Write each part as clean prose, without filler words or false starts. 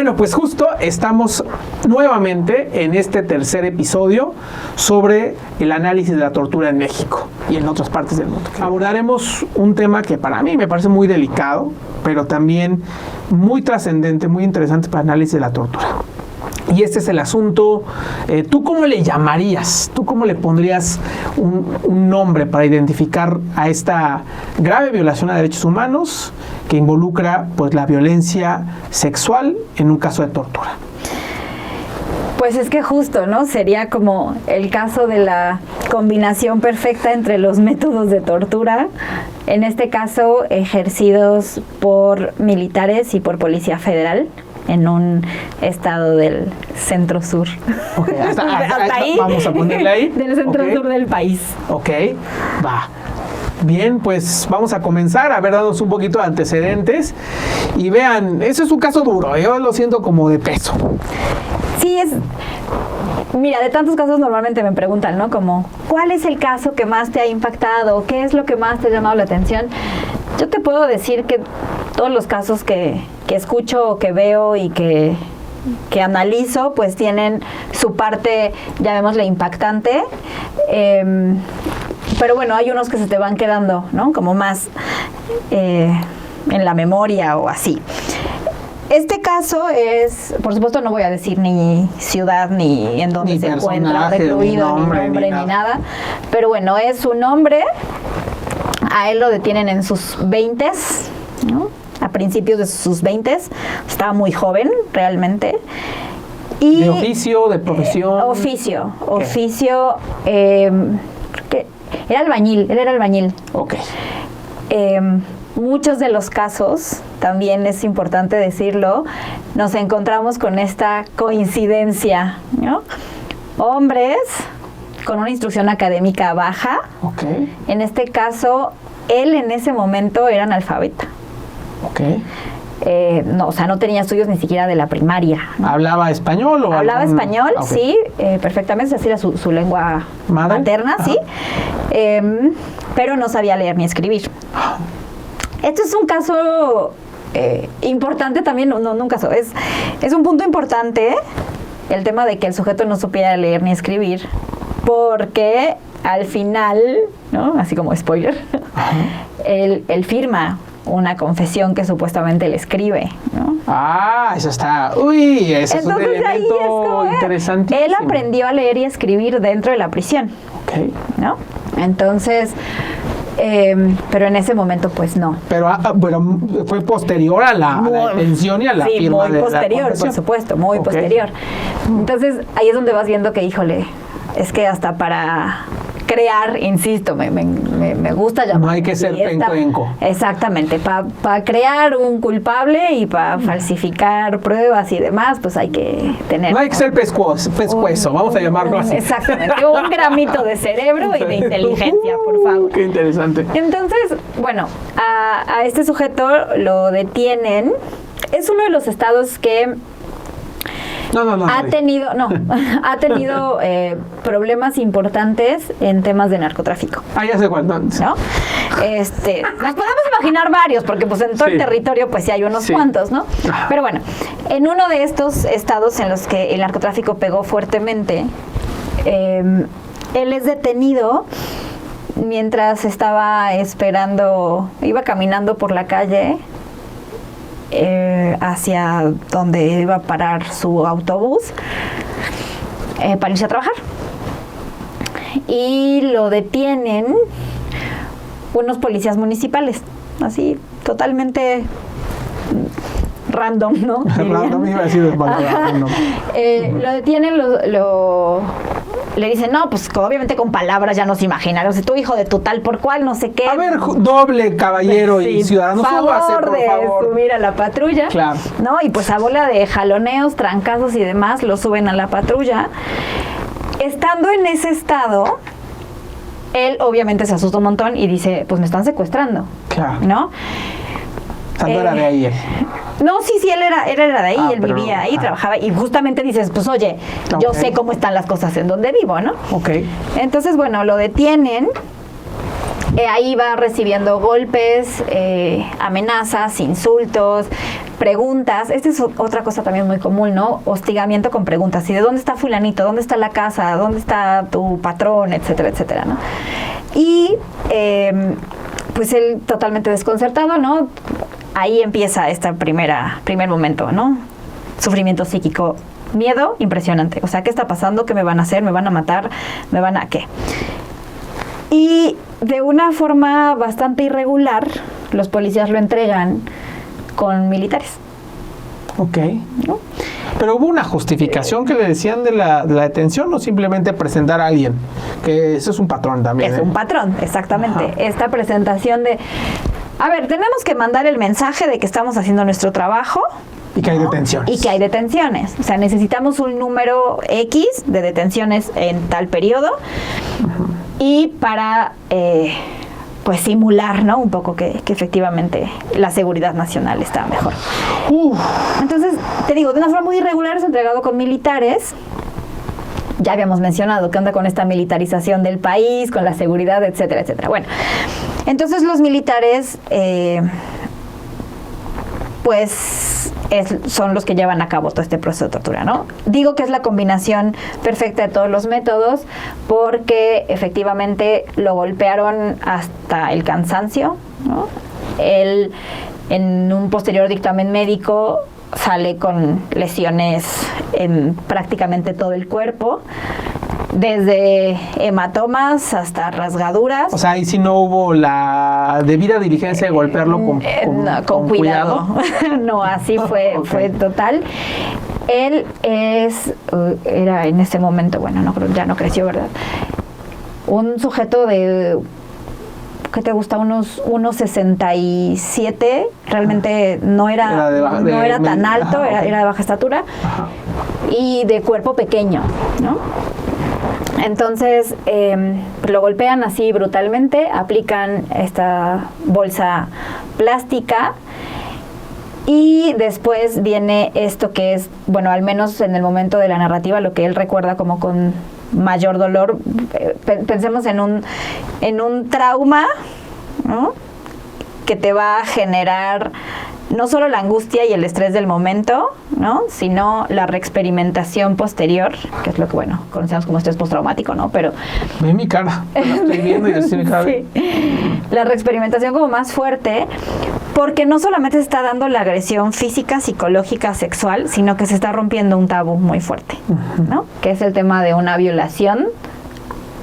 Bueno, pues justo estamos nuevamente en este tercer episodio sobre el análisis de la tortura en México y en otras partes del mundo. Abordaremos un tema que para mí me parece muy delicado, pero también muy trascendente, muy interesante para el análisis de la tortura. Y este es el asunto. ¿Tú cómo le llamarías? ¿Tú cómo le pondrías un nombre para identificar a esta grave violación a derechos humanos que involucra pues la violencia sexual en un caso de tortura? Pues es que justo, ¿no? Sería como el caso de la combinación perfecta entre los métodos de tortura, en este caso ejercidos por militares y por Policía Federal, en un estado del centro-sur. Okay, hasta ahí. Vamos a ponerle ahí. Del centro-sur del país. Ok, va. Bien, pues vamos a comenzar a ver, darnos un poquito de antecedentes. Y vean, eso es un caso duro, yo lo siento como de peso. Sí, mira, de tantos casos normalmente me preguntan, ¿no? Como, ¿cuál es el caso que más te ha impactado? ¿Qué es lo que más te ha llamado la atención? Yo te puedo decir que todos los casos que escucho o que veo y que analizo, pues tienen su parte, llamémosle, impactante. Pero bueno, hay unos que se te van quedando, ¿no? Como más en la memoria o así. Este caso es, por supuesto no voy a decir ni ciudad ni en dónde se encuentra recluido, ni nombre, ni nada. Pero bueno, es un hombre, a él lo detienen en sus 20s, ¿no? A principios de sus 20s, estaba muy joven realmente. Y, ¿de oficio, de profesión? Oficio, que era albañil, él era albañil. Ok. Muchos de los casos, también es importante decirlo, nos encontramos con esta coincidencia, ¿no? Hombres con una instrucción académica baja. Okay. En este caso, él en ese momento era analfabeta. Okay. No, o sea, no tenía estudios ni siquiera de la primaria, ¿no? ¿Hablaba español o hablaba español, okay. Sí, perfectamente, así era su lengua materna, Ajá. Sí, pero no sabía leer ni escribir. Esto es un caso importante también, no un caso, es un punto importante el tema de que el sujeto no supiera leer ni escribir, porque al final, ¿no? Así como spoiler, él firma una confesión que supuestamente le escribe, ¿no? Ah, eso está... Uy, ese es un elemento interesantísimo. Él aprendió a leer y escribir dentro de la prisión. Okay. ¿No? Entonces... pero en ese momento pues no. Pero bueno, fue posterior a la detención y a la firma de la confesión. Sí, muy posterior, por supuesto, muy posterior. Entonces ahí es donde vas viendo que, híjole, es que hasta para crear, insisto, me gusta llamar. No hay que ser penco. Exactamente, para crear un culpable y para falsificar pruebas y demás, pues hay que tener... No hay que ser pescuezo, vamos a llamarlo así. Exactamente, un gramito de cerebro y de inteligencia, por favor. Qué interesante. Entonces, bueno, a este sujeto lo detienen. Es uno de los estados que... Ha tenido problemas importantes en temas de narcotráfico. Ya sé cuál, ¿no? Nos podemos imaginar varios, porque pues en todo el territorio pues sí hay unos cuantos, ¿no? Pero bueno, en uno de estos estados en los que el narcotráfico pegó fuertemente, él es detenido mientras estaba esperando, iba caminando por la calle hacia donde iba a parar su autobús para irse a trabajar, y lo detienen unos policías municipales, así totalmente random, ¿no? Random, iba a decir random. Lo detienen, le dicen, no, pues obviamente con palabras ya nos imaginan, o sea, tu hijo de tu tal por cual, no sé qué. A ver, doble caballero y ciudadano, súbase, por favor. Subir a la patrulla, claro. ¿no? Y pues a bola de jaloneos, trancazos y demás, lo suben a la patrulla. Estando en ese estado, él obviamente se asusta un montón y dice, pues me están secuestrando, claro, ¿no? No era de ahí él. No, sí, él era de ahí, él vivía ahí, trabajaba, y justamente dices, pues oye, yo sé cómo están las cosas en donde vivo, ¿no? Ok. Entonces, bueno, lo detienen ahí va recibiendo golpes, amenazas, insultos, preguntas. Esta es otra cosa también muy común, ¿no? Hostigamiento con preguntas. ¿Y de dónde está fulanito? ¿Dónde está la casa? ¿Dónde está tu patrón? Etcétera, etcétera, ¿no? Y pues él totalmente desconcertado, ¿no? Ahí empieza este primer momento, ¿no? Sufrimiento psíquico. Miedo impresionante. O sea, ¿qué está pasando? ¿Qué me van a hacer? ¿Me van a matar? ¿Me van a qué? Y de una forma bastante irregular, los policías lo entregan con militares. Ok. ¿No? Pero hubo una justificación que le decían de la detención, o simplemente presentar a alguien, que eso es un patrón también. Es un patrón, exactamente. Ajá. Esta presentación de, a ver, tenemos que mandar el mensaje de que estamos haciendo nuestro trabajo. Y que hay detenciones. Y que hay detenciones. O sea, necesitamos un número X de detenciones en tal periodo. Y para, pues, simular, ¿no? Un poco que efectivamente la seguridad nacional está mejor. Entonces, te digo, de una forma muy irregular es entregado con militares. Ya habíamos mencionado qué onda con esta militarización del país, con la seguridad, etcétera, etcétera. Bueno, entonces los militares, pues, son los que llevan a cabo todo este proceso de tortura, ¿no? Digo que es la combinación perfecta de todos los métodos porque efectivamente lo golpearon hasta el cansancio, ¿no? Él, en un posterior dictamen médico, sale con lesiones en prácticamente todo el cuerpo, desde hematomas hasta rasgaduras. O sea, ahí sí no hubo la debida diligencia de golpearlo con cuidado. No, así fue, Okay. fue total. Él era en ese momento, bueno, ya no creció, ¿verdad? Un sujeto de, ¿qué te gusta? Unos 1.67, realmente no era tan alto, era de baja estatura. Ajá. Y de cuerpo pequeño, ¿no? Entonces lo golpean así brutalmente, aplican esta bolsa plástica y después viene esto que es, bueno, al menos en el momento de la narrativa, lo que él recuerda como con mayor dolor. Pensemos en un trauma, ¿no? Que te va a generar no solo la angustia y el estrés del momento, ¿no? Sino la reexperimentación posterior, que es lo que, bueno, conocemos como estrés postraumático, ¿no? Pero ve mi cara, la estoy viendo y así mi cara. Sí. La reexperimentación como más fuerte, porque no solamente se está dando la agresión física, psicológica, sexual, sino que se está rompiendo un tabú muy fuerte, ¿no? Que es el tema de una violación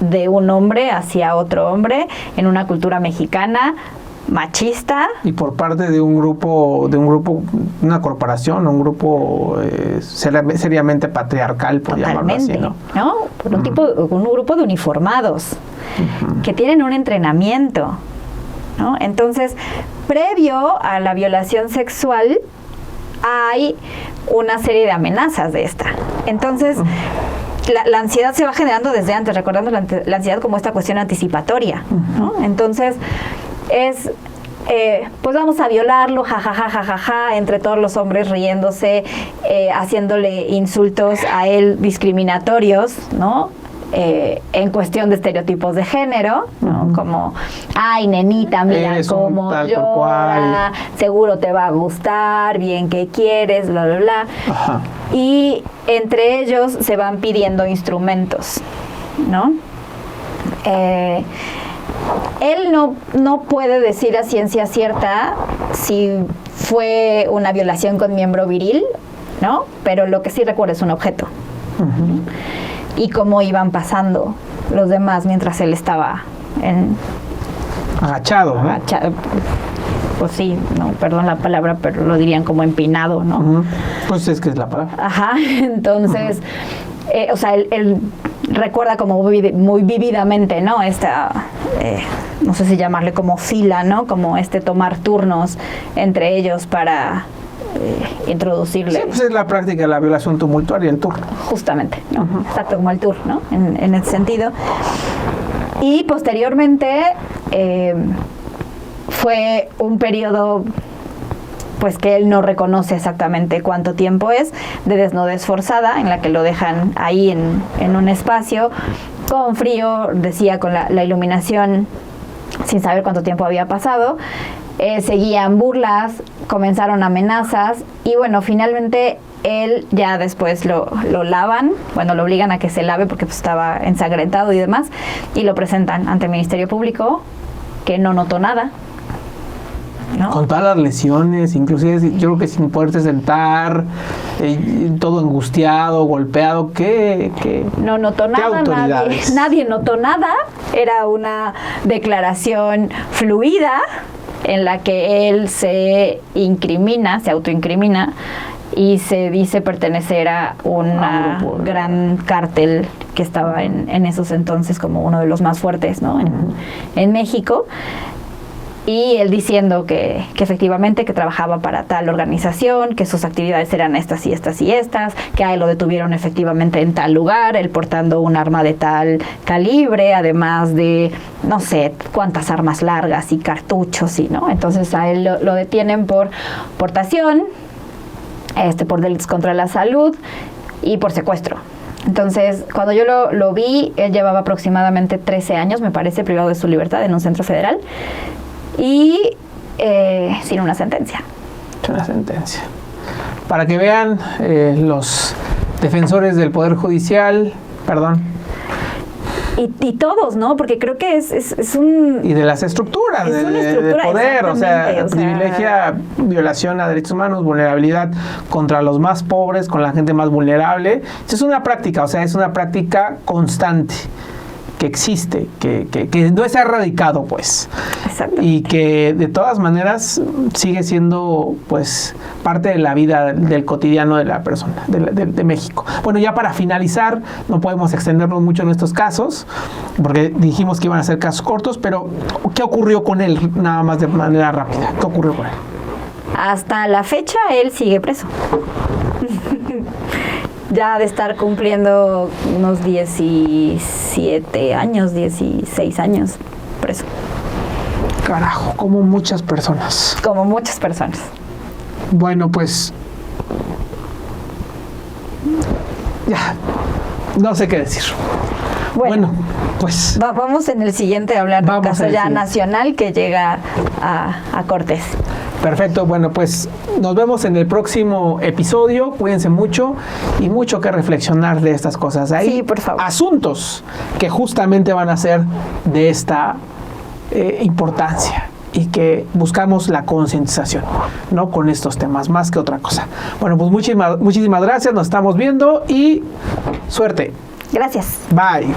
de un hombre hacia otro hombre en una cultura mexicana machista. Y por parte de un grupo, una corporación, un grupo seriamente patriarcal, por llamarlo así, ¿no? Por un grupo de uniformados que tienen un entrenamiento, ¿no? Entonces, previo a la violación sexual hay una serie de amenazas de esta. Entonces, la ansiedad se va generando desde antes, recordando la ansiedad como esta cuestión anticipatoria, ¿no? Entonces, es, pues vamos a violarlo, jajaja, entre todos los hombres riéndose, haciéndole insultos a él discriminatorios, ¿no? En cuestión de estereotipos de género, ¿no? Como, ay, nenita, mira cómo llora, seguro te va a gustar, bien que quieres, bla, bla, bla. Ajá. Y entre ellos se van pidiendo instrumentos, ¿no? Él no puede decir a ciencia cierta si fue una violación con miembro viril, ¿no? Pero lo que sí recuerda es un objeto. Y cómo iban pasando los demás mientras él estaba agachado, ¿no? Pues sí, no, perdón la palabra, pero lo dirían como empinado, ¿no? Pues es que es la palabra. Ajá, entonces, o sea, él recuerda como muy vívidamente, ¿no? Esta, no sé si llamarle como fila, ¿no? Como tomar turnos entre ellos para introducirle. Sí, pues es la práctica de la violación tumultuaria, el tour. Justamente, ¿no? Exacto, como el tour, ¿no? En ese sentido. Y posteriormente fue un periodo, pues que él no reconoce exactamente cuánto tiempo es, de desnudez forzada, en la que lo dejan ahí en un espacio, con frío, decía, con la iluminación sin saber cuánto tiempo había pasado. Seguían burlas, comenzaron amenazas y bueno, finalmente él ya después lo lavan, bueno, lo obligan a que se lave porque pues, estaba ensangrentado y demás, y lo presentan ante el Ministerio Público, que no notó nada, ¿no? Con todas las lesiones, inclusive yo creo que sin poderse sentar, todo angustiado, golpeado, ¿qué no notó nada, nadie notó nada, era una declaración fluida en la que él se autoincrimina y se dice pertenecer a un gran cártel que estaba en esos entonces como uno de los más fuertes, ¿no? en México. Y él diciendo que efectivamente que trabajaba para tal organización, que sus actividades eran estas y estas y estas, que a él lo detuvieron efectivamente en tal lugar, él portando un arma de tal calibre, además de no sé cuántas armas largas y cartuchos, ¿no? Entonces a él lo detienen por portación, por delitos contra la salud y por secuestro. Entonces, cuando yo lo vi, él llevaba aproximadamente 13 años, me parece, privado de su libertad en un centro federal y sin una sentencia. Sin una sentencia. Para que vean los defensores del Poder Judicial, Y todos, ¿no? Porque creo que es un... Y de las estructuras, de poder, o sea, privilegia violación a derechos humanos, vulnerabilidad contra los más pobres, con la gente más vulnerable. Es una práctica, o sea, es una práctica constante que existe, que no se ha erradicado, pues. Exacto. Y que de todas maneras sigue siendo, pues, parte de la vida del cotidiano de la persona, de México. Bueno, ya para finalizar, no podemos extendernos mucho en estos casos, porque dijimos que iban a ser casos cortos, pero ¿qué ocurrió con él? Nada más de manera rápida. ¿Qué ocurrió con él? Hasta la fecha, él sigue preso. Ya de estar cumpliendo unos 17 años, 16 años preso. Carajo, como muchas personas. Como muchas personas. Bueno, pues... ya, no sé qué decir. Bueno, pues... vamos en el siguiente a hablar de un caso ya nacional que llega a Cortes. Perfecto, bueno, pues nos vemos en el próximo episodio. Cuídense mucho y mucho que reflexionar de estas cosas. Hay sí, por favor. Asuntos que justamente van a ser de esta importancia y que buscamos la concientización, ¿no? Con estos temas, más que otra cosa. Bueno, pues muchísimas gracias, nos estamos viendo y suerte. Gracias. Bye.